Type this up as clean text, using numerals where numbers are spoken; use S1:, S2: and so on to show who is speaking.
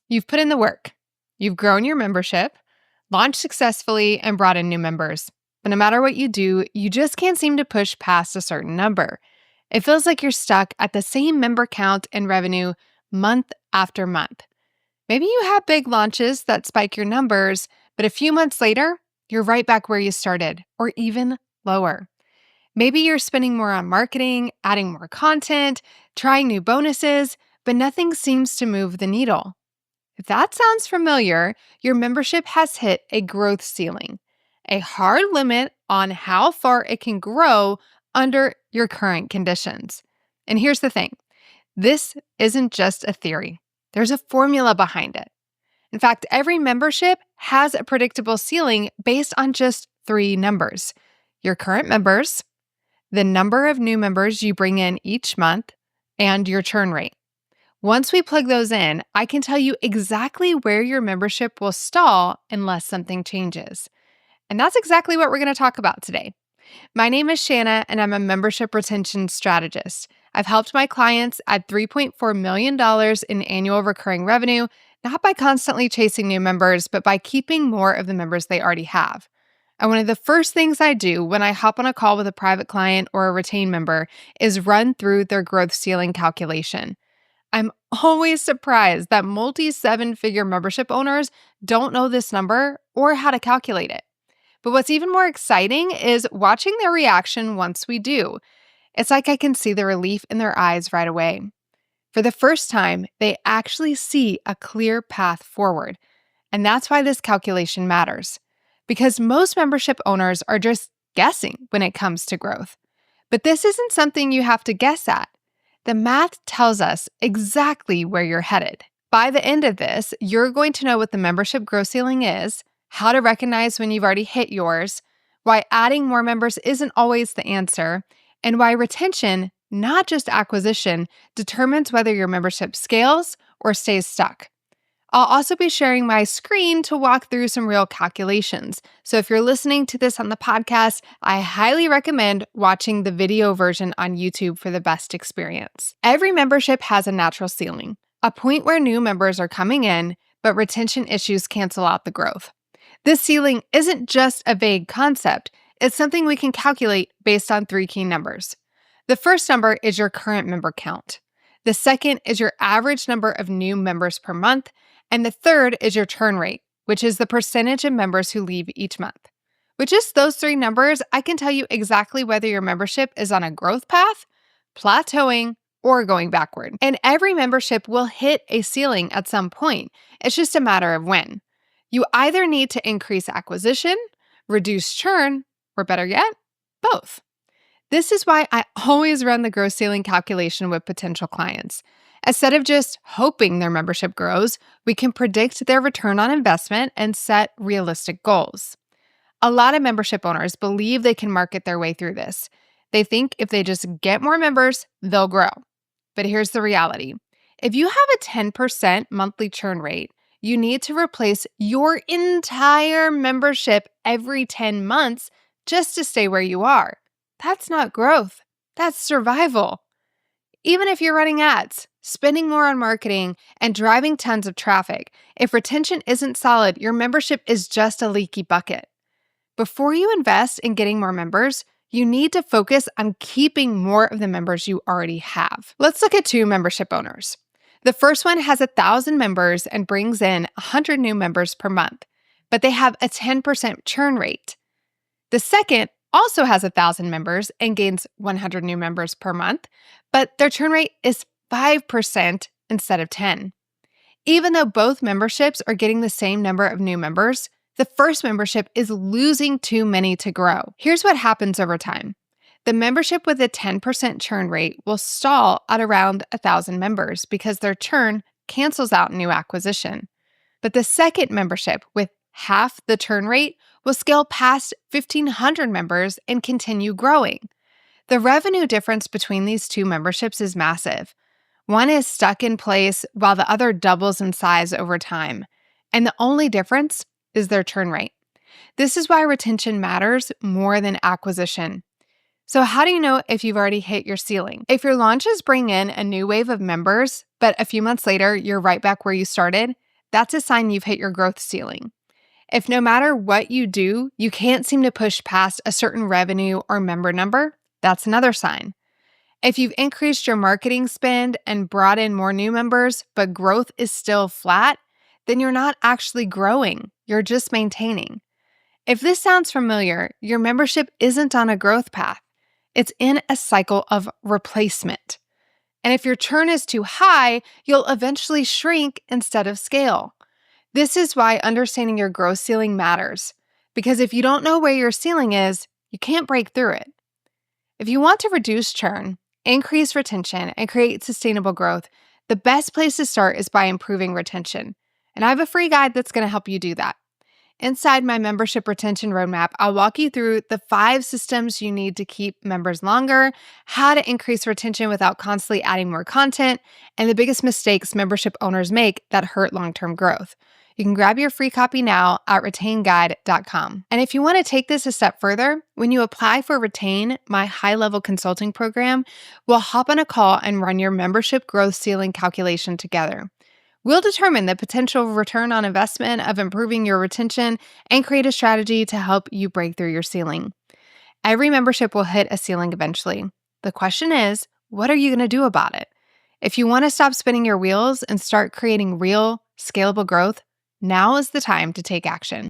S1: You've put in the work. You've grown your membership, launched successfully, and brought in new members. But no matter what you do, you just can't seem to push past a certain number. It feels like you're stuck at the same member count and revenue month after month. Maybe you have big launches that spike your numbers, but a few months later, you're right back where you started, or even lower. Maybe you're spending more on marketing, adding more content, trying new bonuses, but nothing seems to move the needle. If that sounds familiar, your membership has hit a growth ceiling, a hard limit on how far it can grow under your current conditions. And here's the thing, this isn't just a theory. There's a formula behind it. In fact, every membership has a predictable ceiling based on just three numbers: your current members, the number of new members you bring in each month, and your churn rate. Once we plug those in, I can tell you exactly where your membership will stall unless something changes. And that's exactly what we're going to talk about today. My name is Shanna, and I'm a membership retention strategist. I've helped my clients add $3.4 million in annual recurring revenue, not by constantly chasing new members, but by keeping more of the members they already have. And one of the first things I do when I hop on a call with a private client or a retained member is run through their growth ceiling calculation. I'm always surprised that multi-seven-figure membership owners don't know this number or how to calculate it. But what's even more exciting is watching their reaction once we do. It's like I can see the relief in their eyes right away. For the first time, they actually see a clear path forward. And that's why this calculation matters. Because most membership owners are just guessing when it comes to growth. But this isn't something you have to guess at. The math tells us exactly where you're headed. By the end of this, you're going to know what the membership growth ceiling is, how to recognize when you've already hit yours, why adding more members isn't always the answer, and why retention, not just acquisition, determines whether your membership scales or stays stuck. I'll also be sharing my screen to walk through some real calculations. So if you're listening to this on the podcast, I highly recommend watching the video version on YouTube for the best experience. Every membership has a natural ceiling, a point where new members are coming in, but retention issues cancel out the growth. This ceiling isn't just a vague concept. It's something we can calculate based on three key numbers. The first number is your current member count. The second is your average number of new members per month. And the third is your churn rate, which is the percentage of members who leave each month. With just those three numbers, I can tell you exactly whether your membership is on a growth path, plateauing, or going backward. And every membership will hit a ceiling at some point. It's just a matter of when. You either need to increase acquisition, reduce churn, or better yet, both. This is why I always run the growth ceiling calculation with potential clients. Instead of just hoping their membership grows, we can predict their return on investment and set realistic goals. A lot of membership owners believe they can market their way through this. They think if they just get more members, they'll grow. But here's the reality. If you have a 10% monthly churn rate, you need to replace your entire membership every 10 months just to stay where you are. That's not growth. That's survival. Even if you're running ads, spending more on marketing, and driving tons of traffic, if retention isn't solid, your membership is just a leaky bucket. Before you invest in getting more members, you need to focus on keeping more of the members you already have. Let's look at two membership owners. The first one has 1,000 members and brings in 100 new members per month, but they have a 10% churn rate. The second also has 1,000 members and gains 100 new members per month, but their churn rate is 5% instead of 10. Even though both memberships are getting the same number of new members, the first membership is losing too many to grow. Here's what happens over time. The membership with a 10% churn rate will stall at around 1,000 members because their churn cancels out new acquisition. But the second membership with half the churn rate will scale past 1,500 members and continue growing. The revenue difference between these two memberships is massive. One is stuck in place while the other doubles in size over time. And the only difference is their churn rate. This is why retention matters more than acquisition. So how do you know if you've already hit your ceiling? If your launches bring in a new wave of members, but a few months later, you're right back where you started, that's a sign you've hit your growth ceiling. If no matter what you do, you can't seem to push past a certain revenue or member number, that's another sign. If you've increased your marketing spend and brought in more new members, but growth is still flat, then you're not actually growing, you're just maintaining. If this sounds familiar, your membership isn't on a growth path. It's in a cycle of replacement. And if your churn is too high, you'll eventually shrink instead of scale. This is why understanding your growth ceiling matters, because if you don't know where your ceiling is, you can't break through it. If you want to reduce churn, increase retention, and create sustainable growth, the best place to start is by improving retention. And I have a free guide that's going to help you do that. Inside my membership retention roadmap, I'll walk you through the 5 systems you need to keep members longer, how to increase retention without constantly adding more content, and the biggest mistakes membership owners make that hurt long-term growth. You can grab your free copy now at retainguide.com. And if you want to take this a step further, when you apply for Retain, my high-level consulting program, we'll hop on a call and run your membership growth ceiling calculation together. We'll determine the potential return on investment of improving your retention and create a strategy to help you break through your ceiling. Every membership will hit a ceiling eventually. The question is, what are you going to do about it? If you want to stop spinning your wheels and start creating real, scalable growth, now is the time to take action.